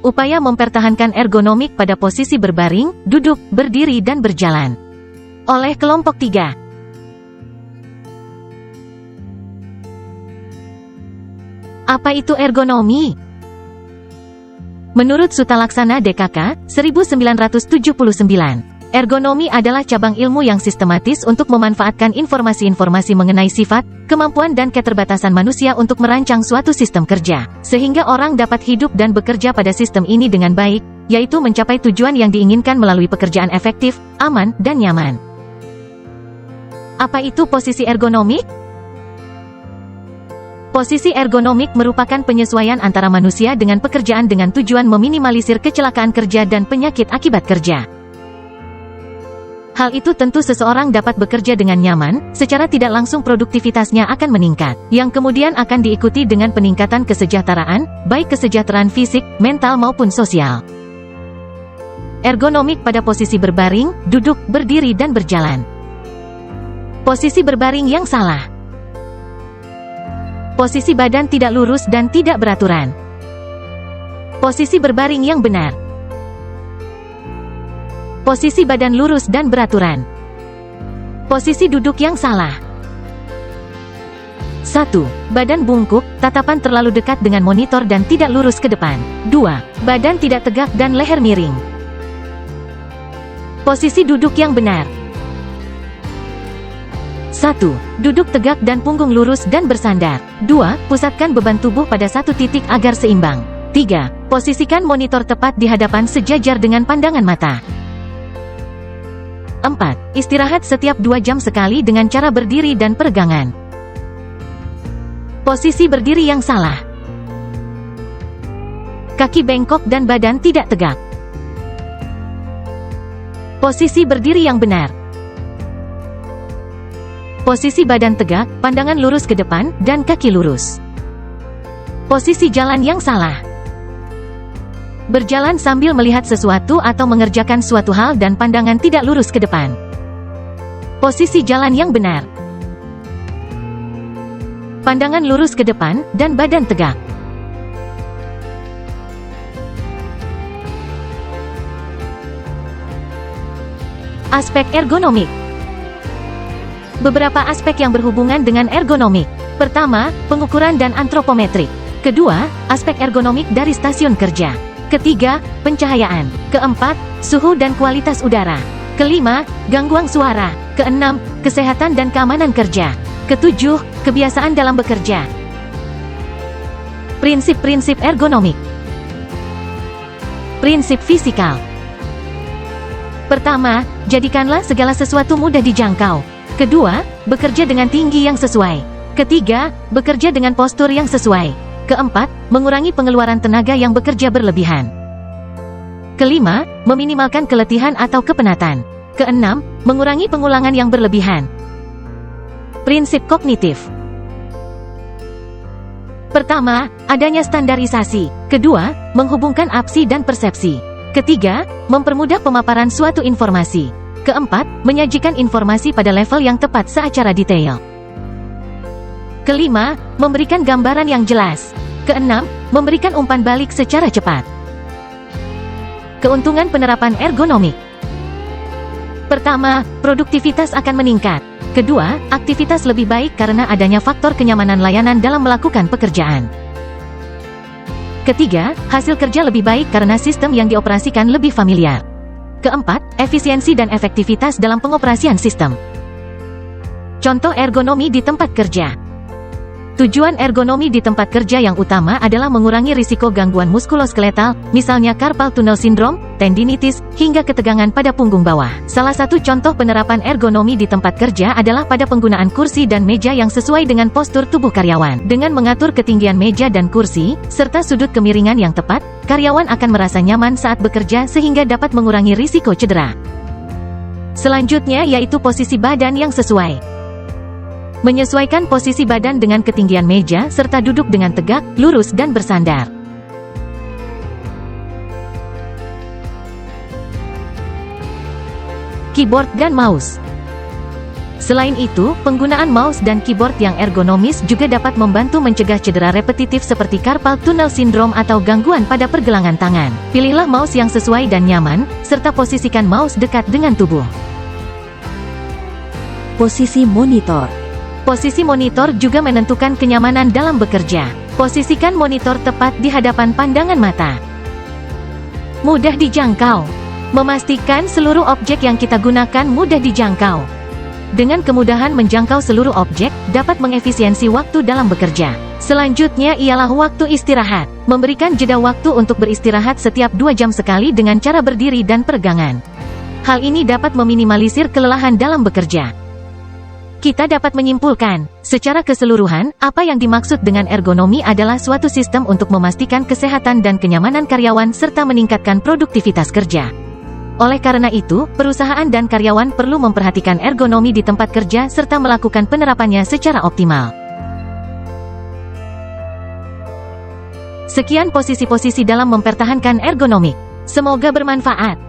Upaya mempertahankan ergonomik pada posisi berbaring, duduk, berdiri dan berjalan. Oleh kelompok 3. Apa itu ergonomi? Menurut Sutalaksana DKK, 1979, ergonomi adalah cabang ilmu yang sistematis untuk memanfaatkan informasi-informasi mengenai sifat, kemampuan dan keterbatasan manusia untuk merancang suatu sistem kerja, sehingga orang dapat hidup dan bekerja pada sistem ini dengan baik, yaitu mencapai tujuan yang diinginkan melalui pekerjaan efektif, aman, dan nyaman. Apa itu posisi ergonomik? Posisi ergonomik merupakan penyesuaian antara manusia dengan pekerjaan dengan tujuan meminimalisir kecelakaan kerja dan penyakit akibat kerja. Hal itu tentu seseorang dapat bekerja dengan nyaman, secara tidak langsung produktivitasnya akan meningkat, yang kemudian akan diikuti dengan peningkatan kesejahteraan, baik kesejahteraan fisik, mental maupun sosial. Ergonomik pada posisi berbaring, duduk, berdiri dan berjalan. Posisi berbaring yang salah. Posisi badan tidak lurus dan tidak beraturan. Posisi berbaring yang benar. Posisi badan lurus dan beraturan. Posisi duduk yang salah. 1. Badan bungkuk, tatapan terlalu dekat dengan monitor dan tidak lurus ke depan. 2. Badan tidak tegak dan leher miring. Posisi duduk yang benar. 1. Duduk tegak dan punggung lurus dan bersandar. 2. Pusatkan beban tubuh pada satu titik agar seimbang. 3. Posisikan monitor tepat di hadapan sejajar dengan pandangan mata. 4. Istirahat setiap 2 jam sekali dengan cara berdiri dan peregangan. Posisi berdiri yang salah. Kaki bengkok dan badan tidak tegak. Posisi berdiri yang benar. Posisi badan tegak, pandangan lurus ke depan, dan kaki lurus. Posisi jalan yang salah. Berjalan sambil melihat sesuatu atau mengerjakan suatu hal dan pandangan tidak lurus ke depan. Posisi jalan yang benar. Pandangan lurus ke depan, dan badan tegak. Aspek ergonomik. Beberapa aspek yang berhubungan dengan ergonomik. Pertama, pengukuran dan antropometrik. Kedua, aspek ergonomik dari stasiun kerja. Ketiga, pencahayaan. Keempat, suhu dan kualitas udara. Kelima, gangguan suara. Keenam, kesehatan dan keamanan kerja. Ketujuh, kebiasaan dalam bekerja. Prinsip-prinsip ergonomik. Prinsip fisikal. Pertama, jadikanlah segala sesuatu mudah dijangkau. Kedua, bekerja dengan tinggi yang sesuai. Ketiga, bekerja dengan postur yang sesuai. Keempat, mengurangi pengeluaran tenaga yang bekerja berlebihan. Kelima, meminimalkan keletihan atau kepenatan. Keenam, mengurangi pengulangan yang berlebihan. Prinsip kognitif. Pertama, adanya standarisasi. Kedua, menghubungkan apsi dan persepsi. Ketiga, mempermudah pemaparan suatu informasi. Keempat, menyajikan informasi pada level yang tepat secara detail. Kelima, memberikan gambaran yang jelas. Keenam, memberikan umpan balik secara cepat. Keuntungan penerapan ergonomik. Pertama, produktivitas akan meningkat. Kedua, aktivitas lebih baik karena adanya faktor kenyamanan layanan dalam melakukan pekerjaan. Ketiga, hasil kerja lebih baik karena sistem yang dioperasikan lebih familiar. Keempat, efisiensi dan efektivitas dalam pengoperasian sistem. Contoh ergonomi di tempat kerja. Tujuan ergonomi di tempat kerja yang utama adalah mengurangi risiko gangguan muskuloskeletal, misalnya carpal tunnel syndrome, tendinitis, hingga ketegangan pada punggung bawah. Salah satu contoh penerapan ergonomi di tempat kerja adalah pada penggunaan kursi dan meja yang sesuai dengan postur tubuh karyawan. Dengan mengatur ketinggian meja dan kursi, serta sudut kemiringan yang tepat, karyawan akan merasa nyaman saat bekerja sehingga dapat mengurangi risiko cedera. Selanjutnya yaitu posisi badan yang sesuai. Menyesuaikan posisi badan dengan ketinggian meja serta duduk dengan tegak, lurus dan bersandar. Keyboard dan mouse. Selain itu, penggunaan mouse dan keyboard yang ergonomis juga dapat membantu mencegah cedera repetitif seperti carpal tunnel syndrome atau gangguan pada pergelangan tangan. Pilihlah mouse yang sesuai dan nyaman, serta posisikan mouse dekat dengan tubuh. Posisi monitor. Posisi monitor juga menentukan kenyamanan dalam bekerja. Posisikan monitor tepat di hadapan pandangan mata. Mudah dijangkau. Memastikan seluruh objek yang kita gunakan mudah dijangkau. Dengan kemudahan menjangkau seluruh objek, dapat mengefisiensi waktu dalam bekerja. Selanjutnya ialah waktu istirahat. Memberikan jeda waktu untuk beristirahat setiap 2 jam sekali dengan cara berdiri dan peregangan. Hal ini dapat meminimalisir kelelahan dalam bekerja. Kita dapat menyimpulkan, secara keseluruhan, apa yang dimaksud dengan ergonomi adalah suatu sistem untuk memastikan kesehatan dan kenyamanan karyawan serta meningkatkan produktivitas kerja. Oleh karena itu, perusahaan dan karyawan perlu memperhatikan ergonomi di tempat kerja serta melakukan penerapannya secara optimal. Sekian posisi-posisi dalam mempertahankan ergonomi. Semoga bermanfaat.